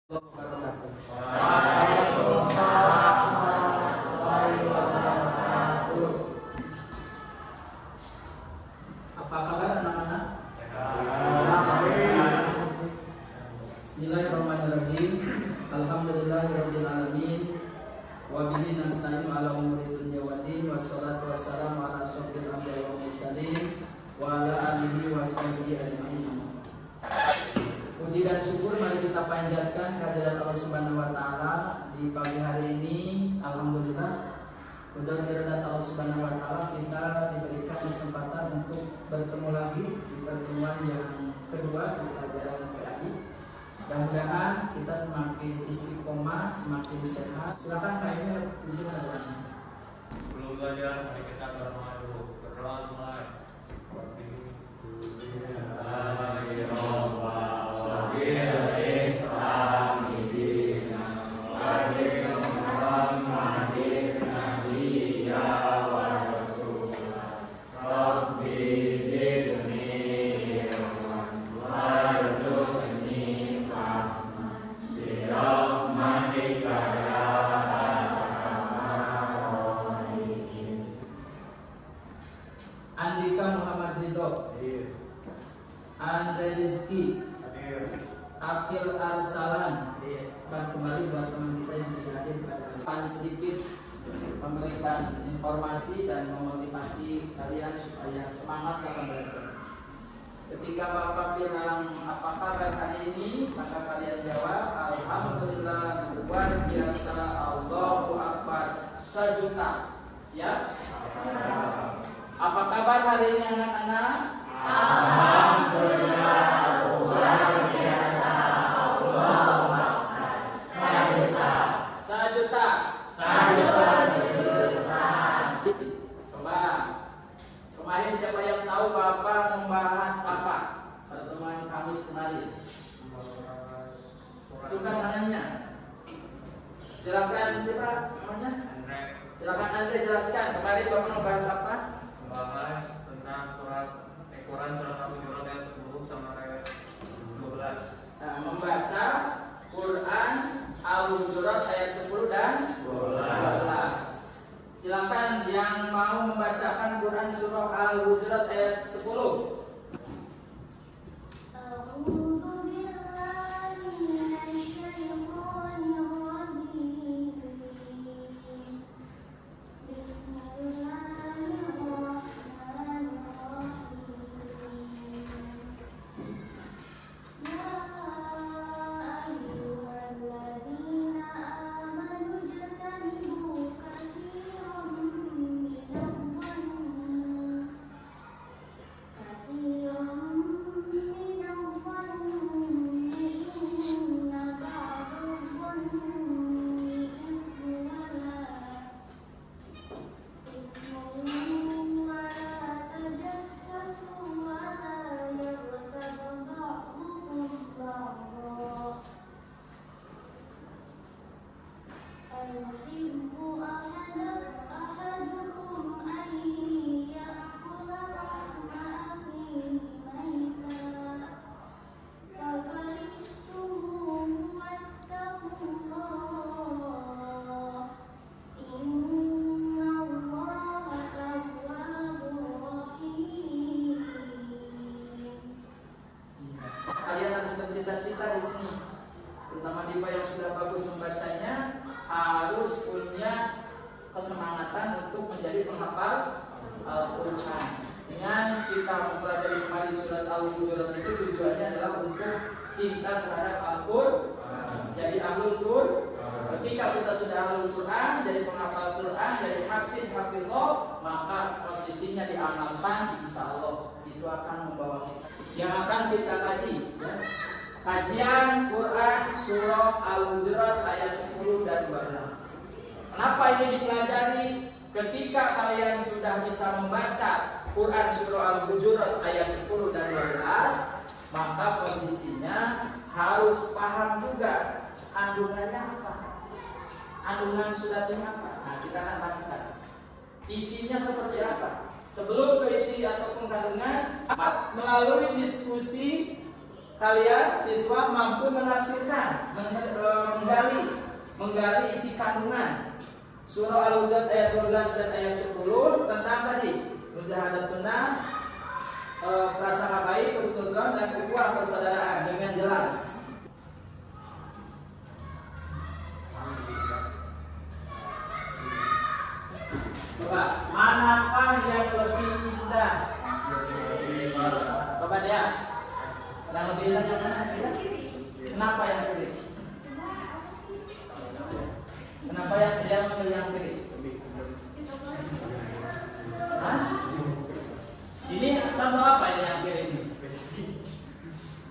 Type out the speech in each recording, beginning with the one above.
Waalaikumsalam warahmatullahi wabarakatuh. Apa kabar anak-anak? Bismillahirrahmanirrahim. Alhamdulillahirabbil alamin. Wa bihi nasta'inu ala umuri dunya waddin. Wassalatu wassalamu ala asyrofil anbiya'i wal mursalin wa ala alihi wa sahbihi ajma'in. Puji dan syukur mari kita panjatkan kehadirat Allah Subhanahu wa taala di pagi hari ini. Alhamdulillah, mudah-mudahan Allah Subhanahu wa taala kita diberikan kesempatan untuk bertemu lagi di pertemuan yang kedua di pelajaran PAI. Mudah-mudahan kita semakin istiqomah, semakin sehat. Silakan Kak Emil, izin ada. Belum belajar, mari kita berdoa dulu. Berdoa mulai. Andika Muhammad Ridho, Andre Rizky, Akil Arsalan. Dan kembali buat teman kita yang tidak hadir pada sedikit memberikan informasi dan memotivasi kalian supaya semangat dalam belajar. Ketika Bapak bilang apa kabar hari ini, maka kalian jawab alhamdulillah, luar biasa, Allahu Akbar, sejuta. Siap? Apa kabar hari ini anak-anak? Alhamdulillah, luar biasa, Allahu Akbar, sejuta. Sejuta. Coba. Kemarin siapa yang tahu Bapak membahas apa? Pertemuan Kamis kemarin. Bukan namanya. Silakan siapa namanya? Silakan Andre jelaskan. Kemarin Bapak membahas apa? Membahas tentang Quran surat Al-Hujurat ayat 10 sama ayat 12. Nah, membaca Quran Al-Hujurat ayat 10 dan 12. Silakan yang mau membacakan Quran surah Al-Hujurat ayat 10. Cita-cita di sini, terutama Diva yang sudah bagus membacanya, harus punya kesemangatan untuk menjadi penghafal Al-Quran. Dengan kita mempelajari kembali surat Al-Hujurat itu tujuannya adalah untuk cinta terhadap Al-Quran. Jadi Ahlul Quran. Ketika kita sudah Ahlul Quran, jadi penghafal Quran, jadi hafidhullah, maka posisinya diamalkan, insya Allah itu akan membawa kita. Yang akan kita kaji, ya. Kajian Quran surah Al-Hujurat ayat 10 dan 12. Kenapa ini dipelajari? Ketika kalian sudah bisa membaca Quran surah Al-Hujurat ayat 10 dan 12, maka posisinya harus paham juga kandungannya apa, kandungan suratnya apa. Nah, kita akan bahaskan isinya seperti apa. Sebelum ke isi ataupun kandungan, melalui diskusi kalian siswa mampu menafsirkan, menggali isi kandungan surah Al-Hujurat ayat 12 dan ayat 10 tentang tadi mujahadatun nafs, prasangka baik, husnudzon dan ukhuwah persaudaraan dengan jelas. Coba, manakah yang lebih indah? Coba dia. Yang lebih indah yang mana? Kenapa yang kiri? Kenapa yang dia memilih yang kiri? Hah? Ini contoh apa ini yang kiri ini?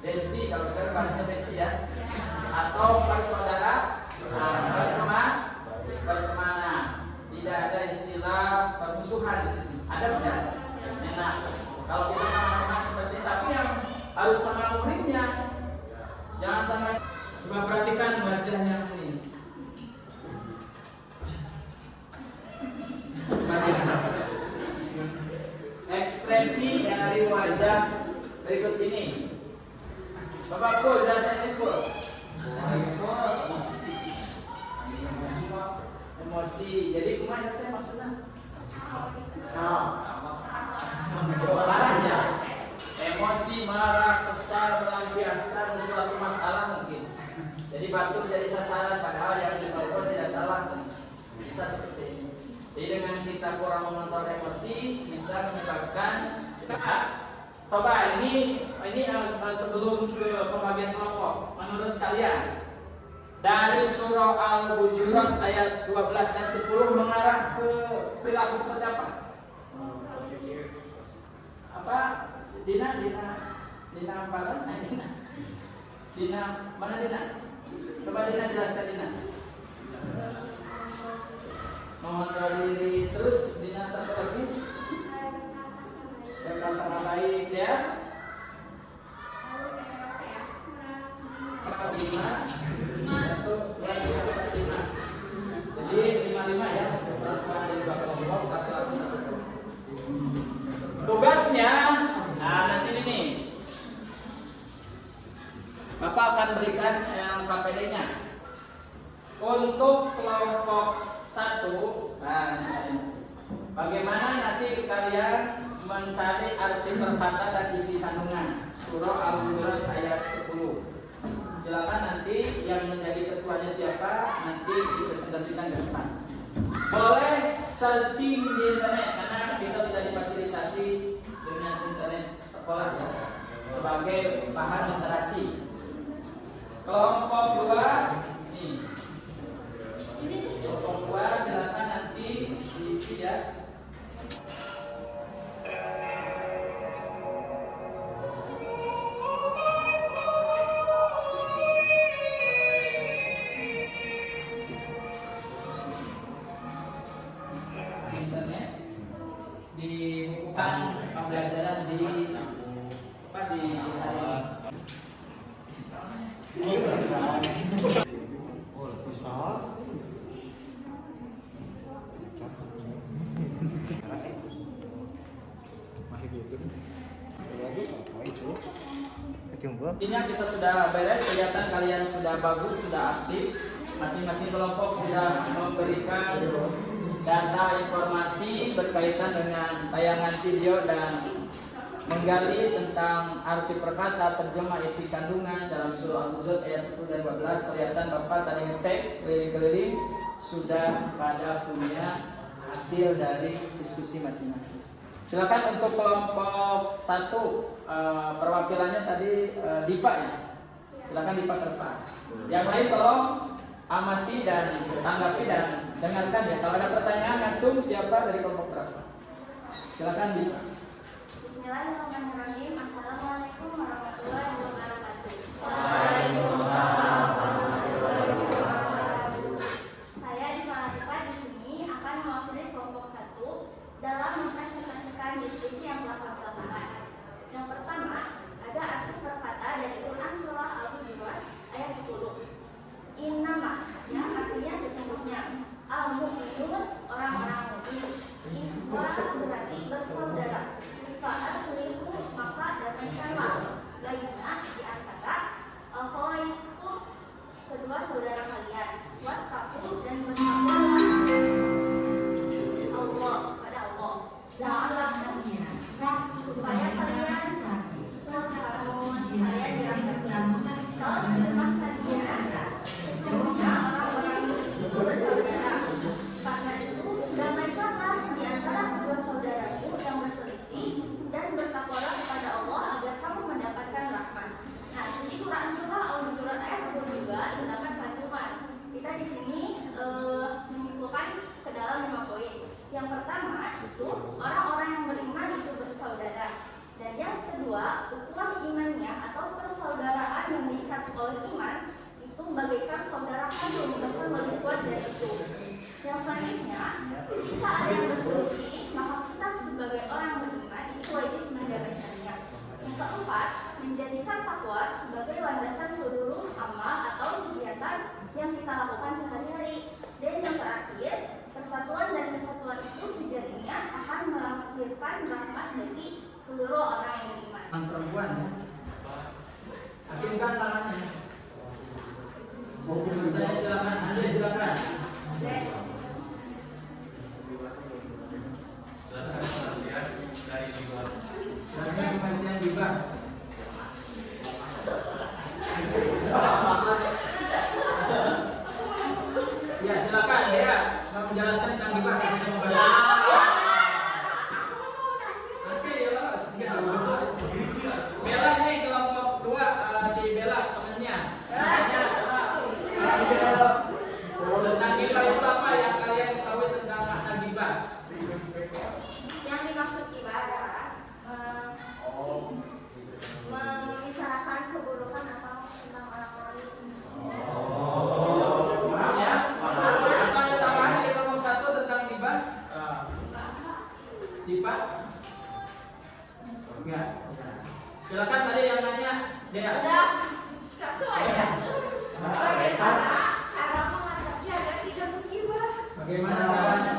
Besti, kalau sekarang bahasanya besti ya. Atau bersaudara, bertemanan. Tidak ada istilah permusuhan di sini. Ada tidak? Enak. Kalau kita sama-sama seperti itu, tapi yang harus sama muridnya. Jangan sama. Coba perhatikan wajahnya ini. Ekspresi dari wajah berikut ini. Bapak Pul, jelasin Pul. Emosi. Jadi kemana teh maksudnya? Marah ya. Emosi, marah, kesal, melampiaskan suatu masalah mungkin. Jadi batuk jadi sasaran padahal yang dilakukan tidak salah. Bisa seperti ini. Jadi dengan kita kurang mengontrol emosi bisa menyebabkan coba ini sebelum ke pembagian kelompok, menurut kalian dari surah Al-Hujurat ayat 12 dan 10 mengarah ke perilaku seperti apa? Apa? Dina apa? Dina mana Dina? Coba Dina jelaskan Dina. Mengontrol diri terus Dina satu lagi. Yang prasangka baik ya. Jadi 55 ya. Tugasnya, nah nanti ini Bapak akan berikan KPD-nya untuk kelompok 1. Nah, bagaimana nanti kalian mencari arti perkata dan isi kandungan surah Al-Hujurat ayat 10. Silakan nanti yang menjadi ketuanya siapa nanti dipresentasikan ke depan. Boleh searching di internet karena kita sudah difasilitasi dengan internet sekolah ya sebagai bahan literasi. Kelompok 2 ini. Kelompok 2 silakan nanti diisi ya. Dibukukan pembelajaran di hari Intinya kita sudah beres, kelihatan kalian sudah bagus, sudah aktif. Masing-masing kelompok sudah memberikan data informasi berkaitan dengan tayangan video dan menggali tentang arti perkata, terjemah isi kandungan dalam surah Al-Hujurat ayat 10 dan 12. Kelihatan Bapak tadi ngecek keliling-keliling sudah pada punya hasil dari diskusi masing-masing. Silakan untuk kelompok 1 perwakilannya tadi Dipa ya. Silakan Dipa ke depan. Yang lain tolong amati dan tanggapi dan dengarkan ya. Kalau ada pertanyaan langsung siapa dari kelompok berapa? Silakan Dipa. Bismillahirrahmanirrahim. Assalamualaikum warahmatullahi wabarakatuh. Waalaikumsalam warahmatullahi wabarakatuh. Saya Dipa di sini akan mewakili kelompok 1 dalam mempresentasikan diskusi yang telah kami lakukan. Yang pertama, ada arti perkata dari Quran surah Al-Hujurat ayat 10. Innama, yang artinya sesungguhnya, al-mu'minun, orang-orang mukmin. Ikhwa berarti bersaudara. Fa'aslihu, maka damaikanlah. dilihat oleh iman itu bagaikan saudara kandung, bahkan lebih kuat dari itu. Yang selanjutnya, jika ada yang berselisih, maka kita sebagai orang beriman itu wajib mendamaikannya. Yang keempat, menjadikan takwa sebagai landasan seluruh amal atau kegiatan yang kita lakukan sehari-hari. Dan yang terakhir, persatuan dan kesatuan itu sejatinya akan melahirkan rahmat bagi seluruh orang yang beriman. Yang perempuan ya. Acungkan tangannya. Saya silakan, Anda silakan. Jelaskan pengertian gibah. Ya silakan ya, mau menjelaskan tentang gibah. Oke ya, Bella ini kelompok 2 di Bella temannya. Tentang gibah itu apa yang kalian ketahui tentang makna gibah? Yang dimaksud gibah adalah membicarakan keburukan atau tentang orang lain. Paham ya? Apa ada tambahan di kelompok 1 tentang gibah? Dipa? Enggak. Silakan tadi yang nanya, Dea. Udah, satu aja. Cara mengatasi agar tidak bergibah. Bagaimana caranya?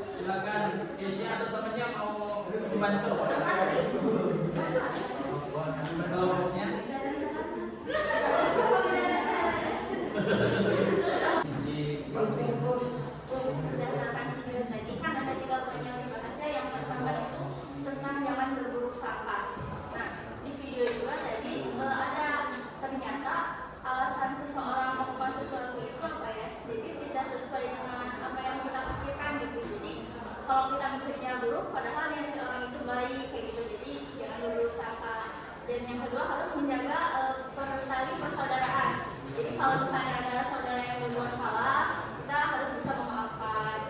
Silakan Kesia atau temannya mau membantu kelompoknya. Berdasarkan video tadi kan ada 3 poin yang dibahas ya. Yang pertama itu tentang jangan berburuk sangka. Nah, di video juga tadi ada ternyata alasan seseorang melakukan sesuatu itu apa ya? Jadi tidak sesuai dengan apa yang kita pikirkan gitu. Jadi kalau kita mikirnya buruk, padahal niat si orang itu baik kayak gitu. Jadi jangan berburuk sangka. Dan yang kedua harus menjaga tali persaudaraan. Jadi kalau misalnya ada saudara yang berbuat salah, kita harus bisa memaafkan.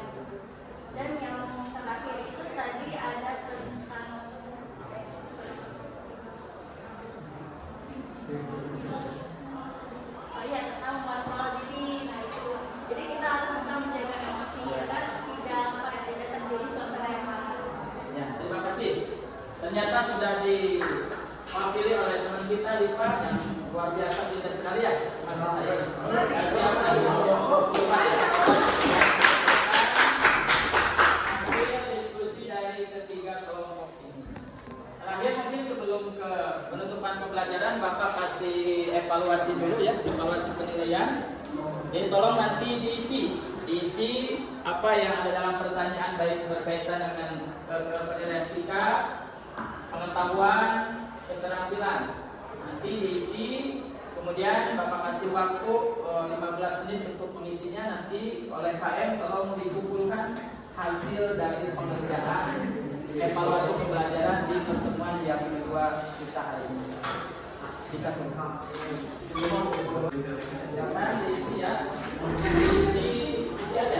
Dan yang terakhir itu tadi ada tentang tentang mengontrol diri. Nah itu, jadi kita harus bisa menjaga emosi agar tidak terjadi suasana yang panas. Ya, terima kasih. Ternyata sudah diwakili oleh teman kita Dipa yang luar biasa kita sekali ya. Terima kasih atas hasil diskusi dari ketiga kelompok ini. Terakhir mungkin sebelum ke penutupan pembelajaran, Bapak kasih evaluasi dulu ya, evaluasi penilaian. Jadi tolong nanti diisi apa yang ada dalam pertanyaan, baik berkaitan dengan penilaian sikap, pengetahuan, keterampilan. Nanti diisi, kemudian Bapak kasih waktu 15 menit untuk mengisinya. Nanti oleh KM tolong dikumpulkan hasil dari pengerjaan evaluasi pembelajaran di pertemuan yang kedua kita hari ini. Kita jangan diisi ya, isi aja.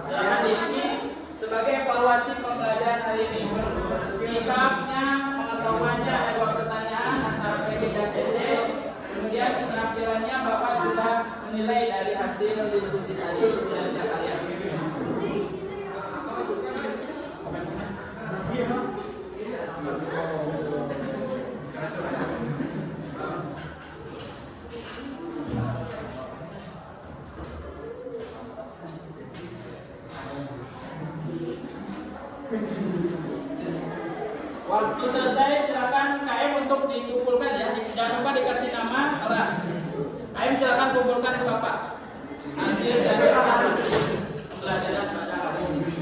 Silakan diisi sebagai evaluasi pembelajaran hari ini. Sikapnya, pengetahuannya ada 2 pertanyaan antara PG dan PC. Kemudian keterampilannya Bapak sudah menilai dari hasil diskusi tadi kinerja kalian. Waktu selesai silakan KM untuk dikumpulkan ya. Jangan lupa dikasih nama kelas. KM silakan kumpulkan ke Bapak hasil dari hasil pembelajaran pada hari ini.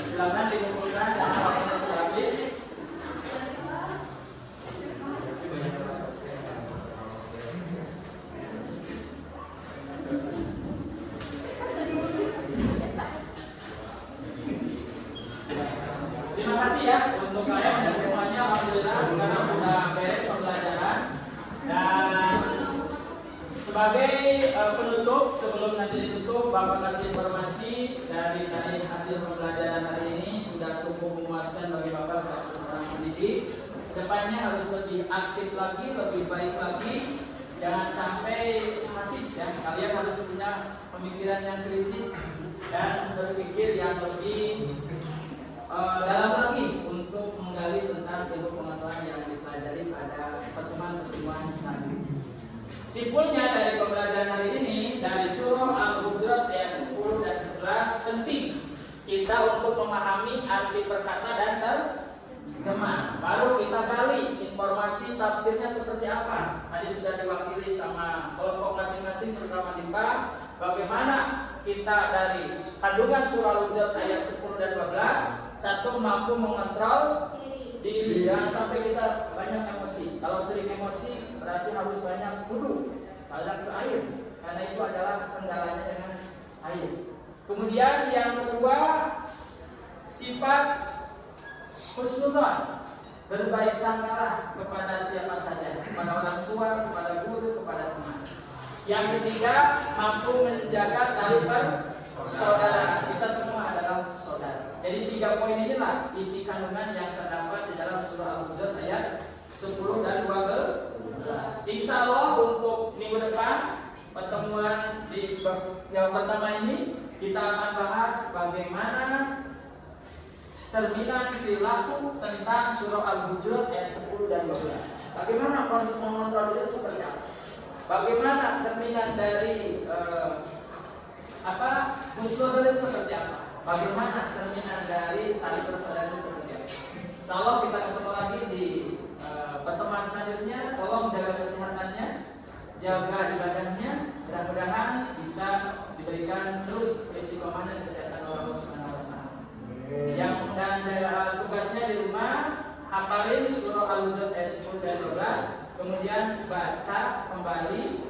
Silakan dikumpulkan dan waktunya sudah habis. Sebagai penutup, sebelum nanti ditutup, Bapak kasih informasi dari tadi hasil pembelajaran hari ini sudah cukup memuaskan bagi Bapak selaku seorang pendidik. Depannya harus lebih aktif lagi, lebih baik lagi. Jangan sampai pasif ya. Kalian harus punya pemikiran yang kritis dan berpikir yang lebih dalam lagi untuk menggali tentang ilmu pengetahuan yang dipelajari pada pertemuan-pertemuan selanjutnya. Simpulnya dari pembelajaran hari ini dari surah Al-Hujurat ayat 10 dan 11 penting kita untuk memahami arti perkata dan terjemah. Baru kita gali informasi tafsirnya seperti apa. Tadi sudah diwakili sama kelompok masing-masing terutama DIPA. Bagaimana kita dari kandungan surah Al-Hujurat ayat 10 dan 12 satu mampu mengontrol diri, jangan sampai kita banyak emosi. Kalau sering emosi berarti harus banyak wudu, banyak ke air, karena itu adalah kendalanya dengan air. Kemudian yang kedua, sifat husnudzon, berbaik sangka kepada siapa saja, kepada orang tua, kepada guru, kepada teman. Yang ketiga, mampu menjaga tali persaudaraan. Kita semua adalah saudara. Jadi 3 poin inilah isi kandungan yang terdapat di dalam surah Al-Hujurat ayat 10 dan 12. Insya Allah untuk minggu depan pertemuan di yang pertama ini kita akan bahas bagaimana cerminan perilaku tentang surah Al-Hujurat ayat 10 dan 12. Bagaimana mengontrol itu seperti apa? Bagaimana cerminan dari husnudzon itu seperti apa? Bagaimana cerminan dari tali persaudaraan seperti apa? Insya Allah kita ketemu lagi di pertemuan selanjutnya. Tolong jaga kesehatannya, jaga ibadahnya. Mudah-mudahan bisa diberikan terus istiqomah dan kesehatan Allah Subhanahu wa taala. Yang dan tugasnya di rumah hafalin surah Al-Hujurat ayat 10 dan 12, kemudian baca kembali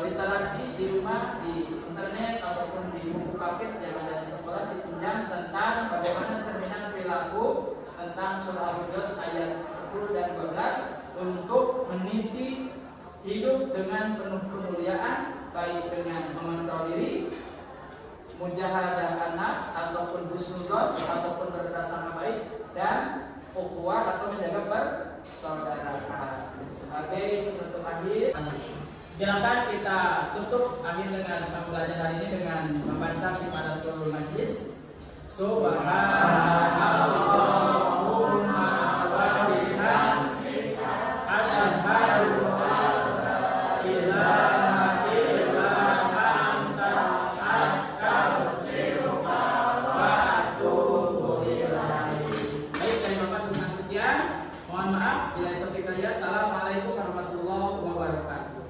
literasi di rumah, di internet ataupun di buku paket yang ada di sekolah, dipinjam tentang bagaimana cerminan perilaku tentang surah Al-Hujurat ayat 10 dan 12 untuk meniti hidup dengan penuh kemuliaan, baik dengan mengontrol diri, mujahadah an-nafs ataupun husnudzon ataupun berprasangka baik, dan ukhuwah atau menjaga persaudaraan. Sebagai penutup akhir, silakan kita tutup akhir dengan pembelajaran hari ini dengan membaca kifaratul majlis. Subhanallahumma wa bihamdika asyhadu an la ilaha illa anta astaghfiruka wa atubu ilaik. Baik, terima kasih dengan sekian. Mohon maaf bila itu kita. Assalamualaikum warahmatullahi wabarakatuh.